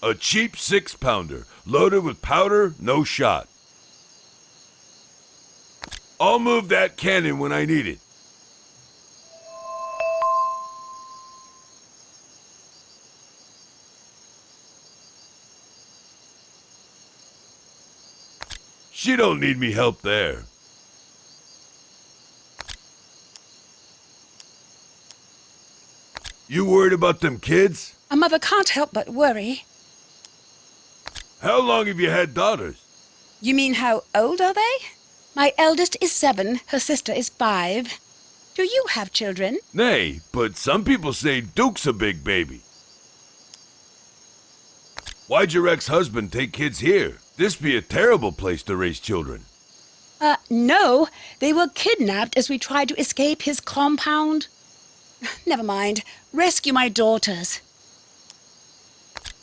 A cheap 6-pounder, loaded with powder, no shot. I'll move that cannon when I need it. She don't need me help there. You worried about them kids? A mother can't help but worry. How long have you had daughters? You mean how old are they? My eldest is 7, her sister is 5. Do you have children? Nay, but some people say Duke's a big baby. Why'd your ex-husband take kids here? This be a terrible place to raise children. No. They were kidnapped as we tried to escape his compound. Never mind. Rescue my daughters.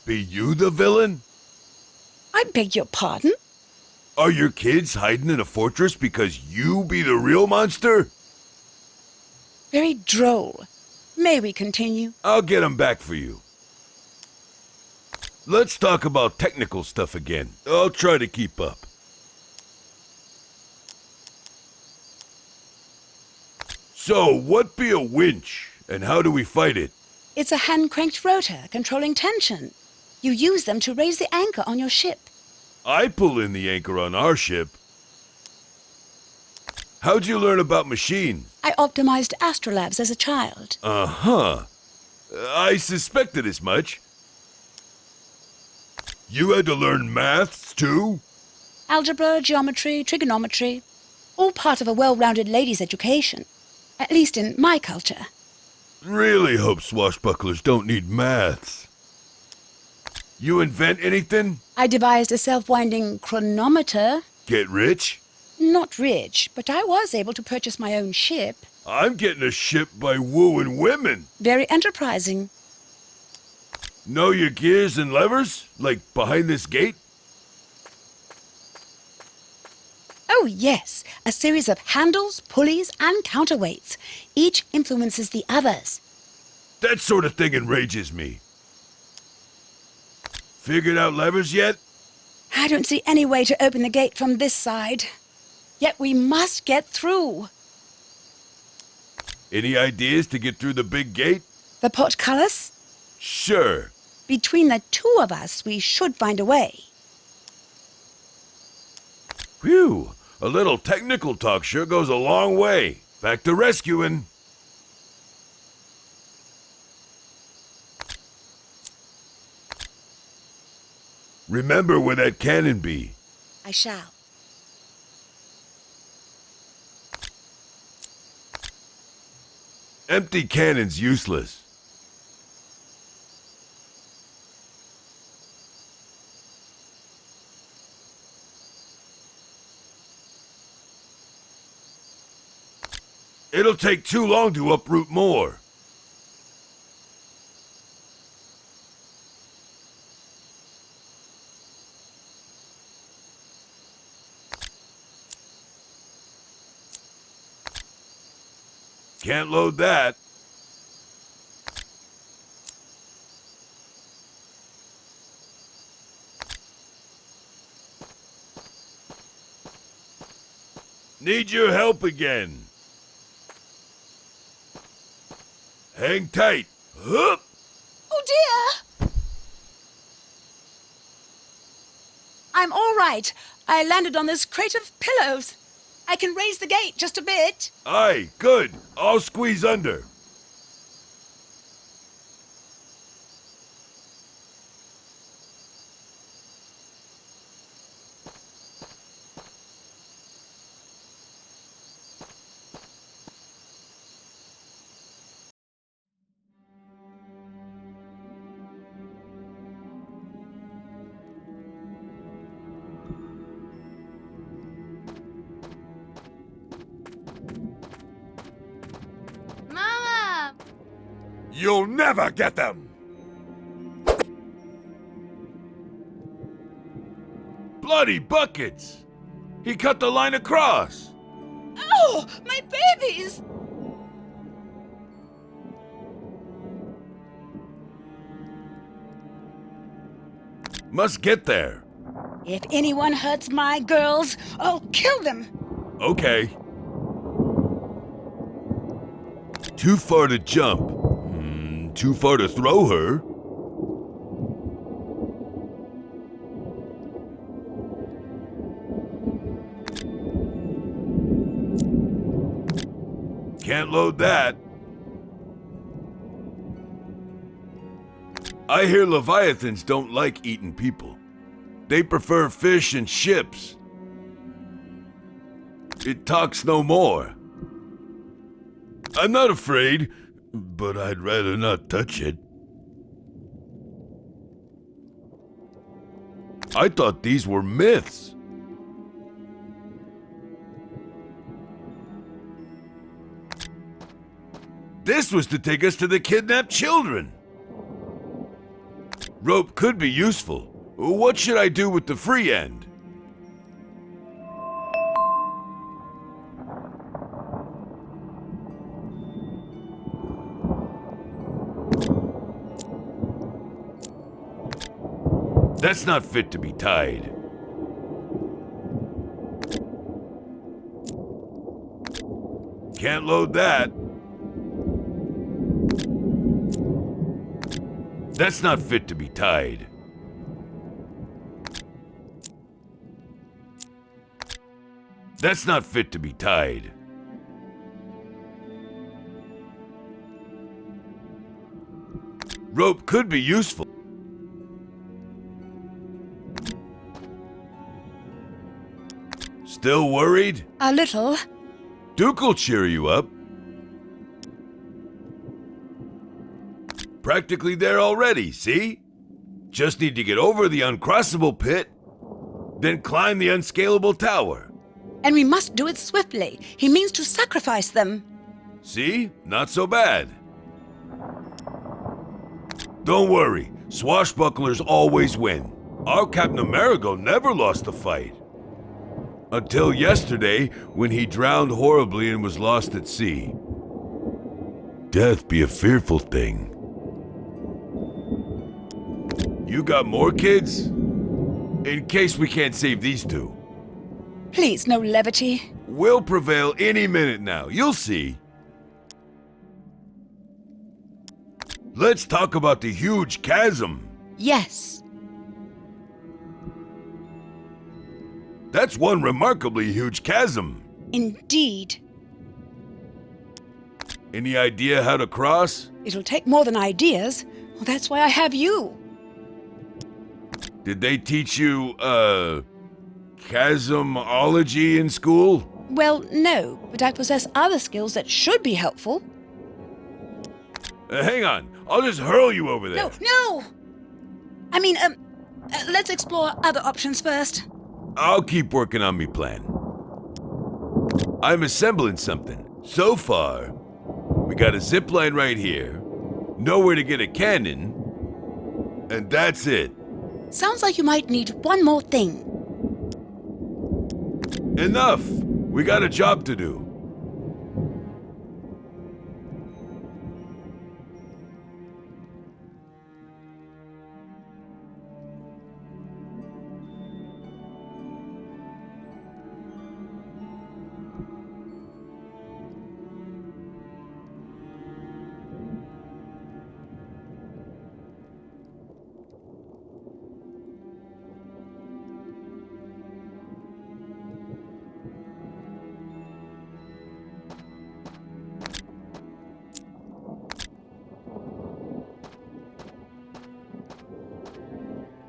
Be you the villain? I beg your pardon? Are your kids hiding in a fortress because you be the real monster? Very droll. May we continue? I'll get 'em back for you. Let's talk about technical stuff again. I'll try to keep up. So, what be a winch, and how do we fight it? It's a hand-cranked rotor controlling tension. You use them to raise the anchor on your ship. I pull in the anchor on our ship. How'd you learn about machines? I optimized astrolabs as a child. Uh-huh. I suspected as much. You had to learn maths, too? Algebra, geometry, trigonometry. All part of a well-rounded lady's education. At least in my culture. Really hope swashbucklers don't need maths. You invent anything? I devised a self-winding chronometer. Get rich? Not rich, but I was able to purchase my own ship. I'm getting a ship by wooing women. Very enterprising. Know your gears and levers? Like behind this gate? Oh, yes. A series of handles, pulleys, and counterweights. Each influences the others. That sort of thing enrages me. Figured out levers yet? I don't see any way to open the gate from this side. Yet we must get through. Any ideas to get through the big gate? The portcullis? Sure. Between the two of us, we should find a way. Phew. A little technical talk sure goes a long way. Back to rescuing. Remember where that cannon be. I shall. Empty cannon's useless. It'll take too long to uproot more. Can't load that. Need your help again. Hang tight. Hup! Oh, dear! I'm all right. I landed on this crate of pillows. I can raise the gate just a bit. Aye, good. I'll squeeze under. Mama! You'll never get them! Bloody buckets! He cut the line across! Oh, my babies! Must get there. If anyone hurts my girls, I'll kill them. Okay. Too far to jump. Too far to throw her. Can't load that. I hear Leviathans don't like eating people. They prefer fish and ships. It talks no more. I'm not afraid, but I'd rather not touch it. I thought these were myths. This was to take us to the kidnapped children. Rope could be useful. What should I do with the free end? That's not fit to be tied. Can't load that. That's not fit to be tied. That's not fit to be tied. Rope could be useful. Still worried? A little. Duke'll cheer you up. Practically there already, see? Just need to get over the uncrossable pit, then climb the unscalable tower. And we must do it swiftly. He means to sacrifice them. See? Not so bad. Don't worry, swashbucklers always win. Our Captain Amerigo never lost a fight. Until yesterday, when he drowned horribly and was lost at sea. Death be a fearful thing. You got more kids? In case we can't save these two. Please, no levity. We'll prevail any minute now, you'll see. Let's talk about the huge chasm. Yes. That's one remarkably huge chasm. Indeed. Any idea how to cross? It'll take more than ideas. Well, that's why I have you. Did they teach you, chasmology in school? Well, no, but I possess other skills that should be helpful. Hang on, I'll just hurl you over there. No! I mean, let's explore other options first. I'll keep working on me plan. I'm assembling something. So far, we got a zip line right here, nowhere to get a cannon, and that's it. Sounds like you might need one more thing. Enough! We got a job to do.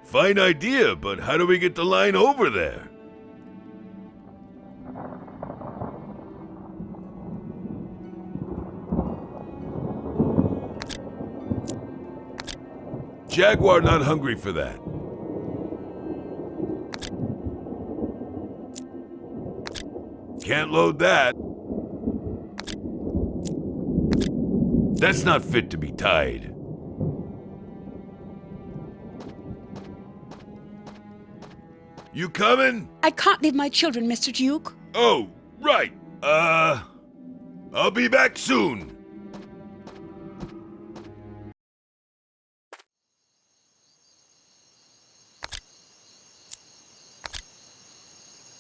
Fine idea, but how do we get the line over there? Jaguar not hungry for that. Can't load that. That's not fit to be tied. You coming? I can't leave my children, Mr. Duke. Oh, right. I'll be back soon.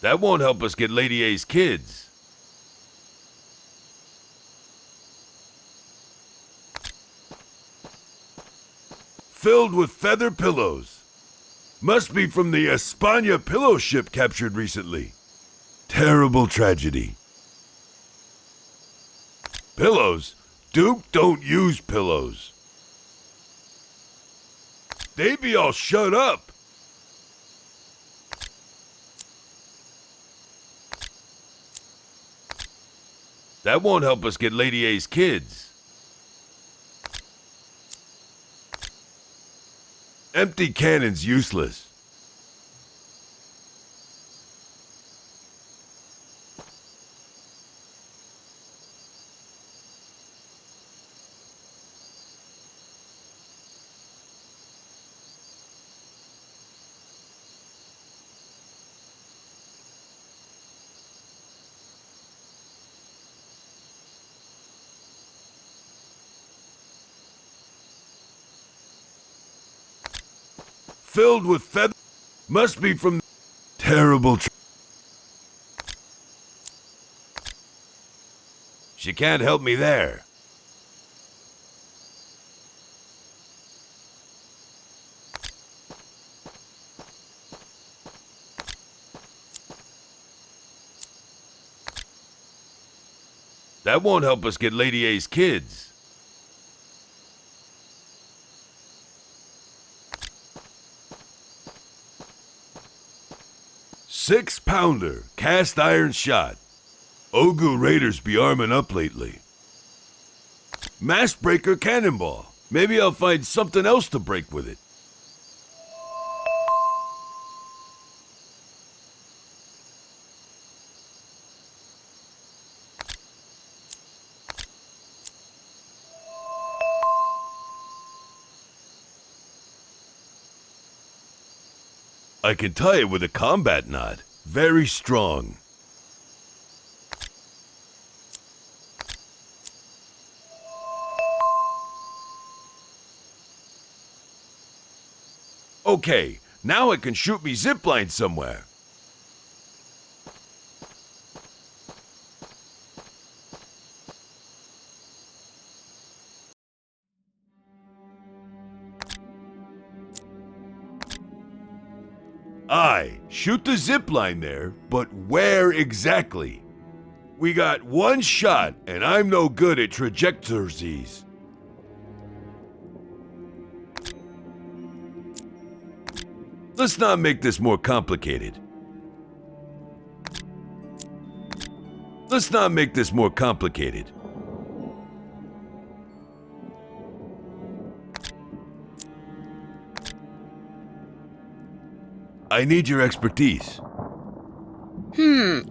That won't help us get Lady A's kids. Filled with feather pillows. Must be from the España pillow ship captured recently. Terrible tragedy. Pillows? Duke don't use pillows. They be all shut up. That won't help us get Lady A's kids. Empty cannon's useless. Filled with feather. Must be from terrible. She can't help me there. That won't help us get Lady A's kids. Six-pounder, cast iron shot. Ogu Raiders be arming up lately. Mass breaker cannonball. Maybe I'll find something else to break with it. I can tie it with a combat knot. Very strong. Okay, now I can shoot me zipline somewhere. Aye, shoot the zipline there, but where exactly? We got one shot, and I'm no good at trajectories. Let's not make this more complicated. Let's not make this more complicated. I need your expertise.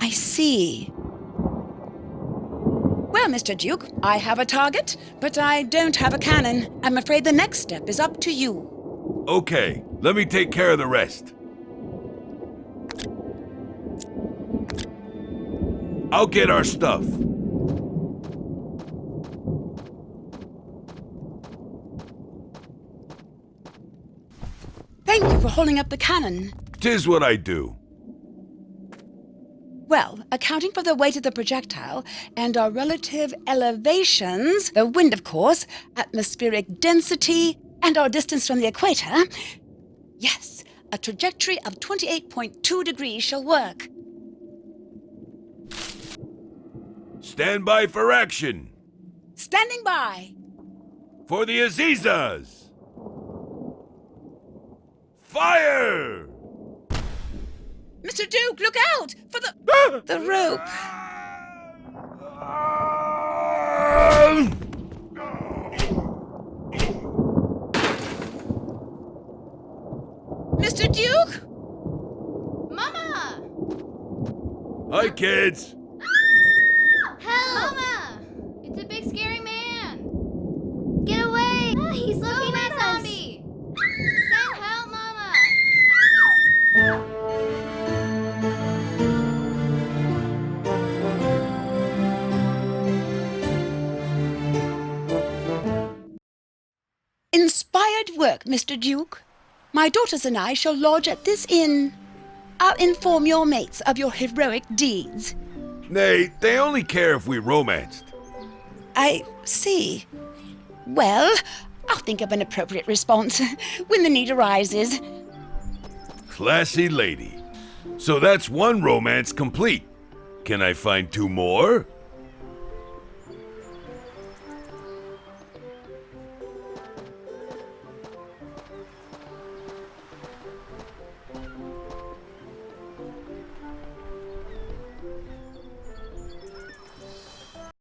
I see. Well, Mr. Duke, I have a target, but I don't have a cannon. I'm afraid the next step is up to you. Okay, let me take care of the rest. I'll get our stuff. Thank you for holding up the cannon. 'Tis what I do. Well, accounting for the weight of the projectile and our relative elevations, the wind, of course, atmospheric density, and our distance from the equator, yes, a trajectory of 28.2 degrees shall work. Stand by for action. Standing by. For the Azizas. Fire! Mr. Duke, look out for the rope. Mr. Duke? Mama! Hi, kids. Help! Mama! It's a big scary man! Get away! He's looking at us! Zombie! Send help, Mama! Inspired work, Mr. Duke. My daughters and I shall lodge at this inn. I'll inform your mates of your heroic deeds. Nay, they only care if we romanced. I see. Well, I'll think of an appropriate response when the need arises. Classy lady. So that's one romance complete. Can I find two more?